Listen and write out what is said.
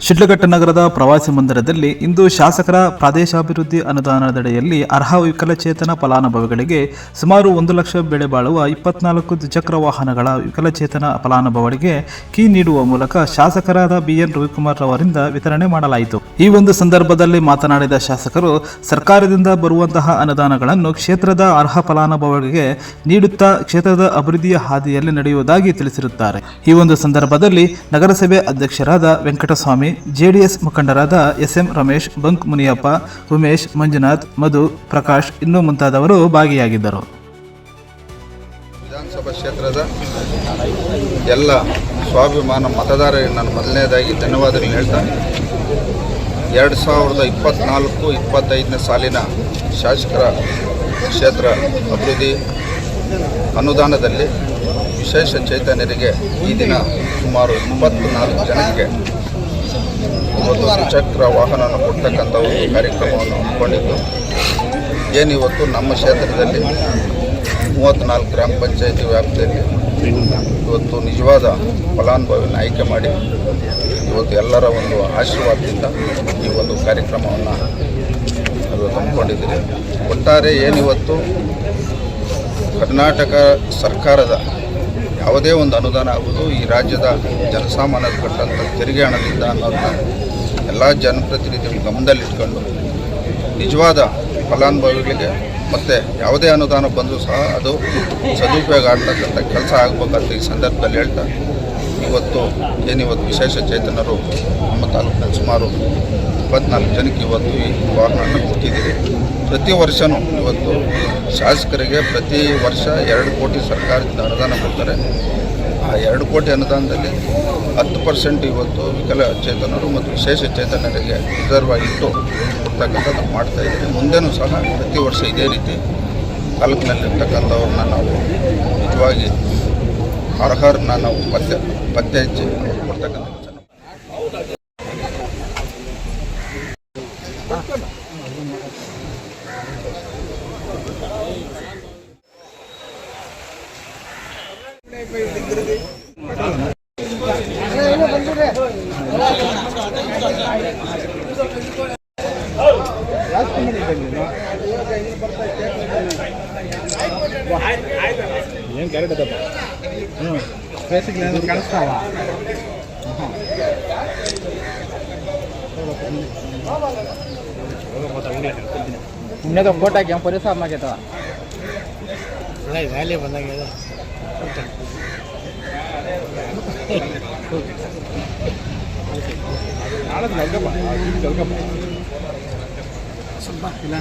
ಶಿಡ್ಲಘಟ್ಟ ನಗರದ ಪ್ರವಾಸಿ ಮಂದಿರದಲ್ಲಿ ಇಂದು ಶಾಸಕರ ಪ್ರಾದೇಶಾಭಿವೃದ್ಧಿ ಅನುದಾನದಡಿಯಲ್ಲಿ ಅರ್ಹ ವಿಕಲಚೇತನ ಫಲಾನುಭವಿಗಳಿಗೆ ಸುಮಾರು 1 ಲಕ್ಷ ಬೆಲೆ ಬಾಳುವ 24 ದ್ವಿಚಕ್ರ ವಾಹನಗಳ ವಿಕಲಚೇತನ ಫಲಾನುಭವಿಗಳಿಗೆ ಕೀ ನೀಡುವ ಮೂಲಕ ಶಾಸಕರಾದ ಬಿಎನ್ ರವಿಕುಮಾರ್ ಅವರಿಂದ ವಿತರಣೆ ಮಾಡಲಾಯಿತು. ಈ ಒಂದು ಸಂದರ್ಭದಲ್ಲಿ ಮಾತನಾಡಿದ ಶಾಸಕರು, ಸರ್ಕಾರದಿಂದ ಬರುವಂತಹ ಅನುದಾನಗಳನ್ನು ಕ್ಷೇತ್ರದ ಅರ್ಹ ಫಲಾನುಭವಿಗಳಿಗೆ ನೀಡುತ್ತಾ ಕ್ಷೇತ್ರದ ಅಭಿವೃದ್ಧಿಯ ಹಾದಿಯಲ್ಲಿ ನಡೆಯುವುದಾಗಿ ತಿಳಿಸಿರುತ್ತಾರೆ. ಈ ಒಂದು ಸಂದರ್ಭದಲ್ಲಿ ನಗರಸಭೆ ಅಧ್ಯಕ್ಷರಾದ ವೆಂಕಟಸ್ವಾಮಿ, ಜೆಡಿಎಸ್ ಮುಖಂಡರಾದ ಎಸ್ಎಂ ರಮೇಶ್, ಬಂಕ್ ಮುನಿಯಪ್ಪ, ಉಮೇಶ್, ಮಂಜುನಾಥ್, ಮಧು, ಪ್ರಕಾಶ್ ಇನ್ನೂ ಮುಂತಾದವರು ಭಾಗಿಯಾಗಿದ್ದರು. ವಿಧಾನಸಭಾ ಕ್ಷೇತ್ರದ ಎಲ್ಲ ಸ್ವಾಭಿಮಾನ ಮತದಾರರಿಗೆ ನಾನು ಮೊದಲನೇದಾಗಿ ಧನ್ಯವಾದಗಳು ಹೇಳ್ತಾ 2024-25ನೇ ಸಾಲಿನ ಶಾಸಕರ ಕ್ಷೇತ್ರ ಅಭಿವೃದ್ಧಿ ಅನುದಾನದಲ್ಲಿ ವಿಶೇಷ ಚೇತನರಿಗೆ ಈ ದಿನ ಸುಮಾರು 24 ಜನಕ್ಕೆ ಇವತ್ತು ದ್ವಿಚಕ್ರ ವಾಹನವನ್ನು ಕೊಡ್ತಕ್ಕಂಥ ಒಂದು ಕಾರ್ಯಕ್ರಮವನ್ನು ಹಮ್ಮಿಕೊಂಡಿದ್ದು, ಏನಿವತ್ತು ನಮ್ಮ ಕ್ಷೇತ್ರದಲ್ಲಿ 34 ಗ್ರಾಮ ಪಂಚಾಯಿತಿ ವ್ಯಾಪ್ತಿಯಲ್ಲಿ ಇವತ್ತು ನಿಜವಾದ ಫಲಾನುಭವಿಯನ್ನು ಆಯ್ಕೆ ಮಾಡಿ ಇವತ್ತು ಎಲ್ಲರ ಒಂದು ಆಶೀರ್ವಾದದಿಂದ ಈ ಒಂದು ಕಾರ್ಯಕ್ರಮವನ್ನು ಹಮ್ಮಿಕೊಂಡಿದ್ದೀರಿ. ಒಟ್ಟಾರೆ ಏನಿವತ್ತು ಕರ್ನಾಟಕ ಸರ್ಕಾರದ ಯಾವುದೇ ಒಂದು ಅನುದಾನ ಆಗುವುದು ಈ ರಾಜ್ಯದ ಜನಸಾಮಾನ್ಯರು ಕಟ್ಟಂಥ ತೆರಿಗೆ ಹಣದಿಂದ ಅನ್ನೋದನ್ನ ಎಲ್ಲ ಜನಪ್ರತಿನಿಧಿಗಳು ಗಮನದಲ್ಲಿಟ್ಕೊಂಡು ನಿಜವಾದ ಫಲಾನುಭವಿಗಳಿಗೆ ಮತ್ತು ಯಾವುದೇ ಅನುದಾನ ಬಂದರೂ ಸಹ ಅದು ಸದುಪಯೋಗ ಆಗ್ತಕ್ಕಂಥ ಕೆಲಸ ಆಗಬೇಕಂತ ಈ ಸಂದರ್ಭದಲ್ಲಿ ಹೇಳ್ತಾ, ಇವತ್ತು ವಿಶೇಷ ಚೇತನರು ನಮ್ಮ ತಾಲೂಕಿನಲ್ಲಿ ಸುಮಾರು 24 ಜನಕ್ಕೆ ಇವತ್ತು ಈ ವಾಹನವನ್ನು ಕೊಟ್ಟಿದ್ದೀರಿ. ಪ್ರತಿ ವರ್ಷವೂ ಇವತ್ತು ಶಾಸಕರಿಗೆ ಪ್ರತಿ ವರ್ಷ 2 ಕೋಟಿ ಸರ್ಕಾರದಿಂದ ಅನುದಾನ ಕೊಡ್ತಾರೆ. ಆ 2 ಕೋಟಿ ಅನುದಾನದಲ್ಲಿ 10% ಇವತ್ತು ವಿಕಲಚೇತನರು ಮತ್ತು ವಿಶೇಷ ಚೇತನರಿಗೆ ರಿಸರ್ವ್ ಆಗಿಟ್ಟು ಕೊಡ್ತಕ್ಕಂಥದ್ದು ಮಾಡ್ತಾಯಿದ್ದೀವಿ. ಮುಂದೆನೂ ಸಹ ಪ್ರತಿ ವರ್ಷ ಇದೇ ರೀತಿ ತಾಲೂಕಿನಲ್ಲಿರ್ತಕ್ಕಂಥವ್ರನ್ನ ನಾವು ನಿಜವಾಗಿ ಅರ್ಹರನ್ನ ನಾವು ಪತ್ತೆ ಹಚ್ಚಿ ಕೊಡ್ತಕ್ಕಂಥ ಏನು ಕ್ಯಾರೆಟ್ ಅದಪ್ಪ ಬೇಸಿಕ್ ಕಾಣಿಸ್ತಾವ ಇನ್ನೇದು ಫೋಟೋ ಹಾಕಿ ಪೊಲೀಸ್ ಆಗೈತವ ವ್ಯಾಲಿ ಬಂದಂಗೆ ಸ್ವಲ್ಪ ಇಲ್ಲ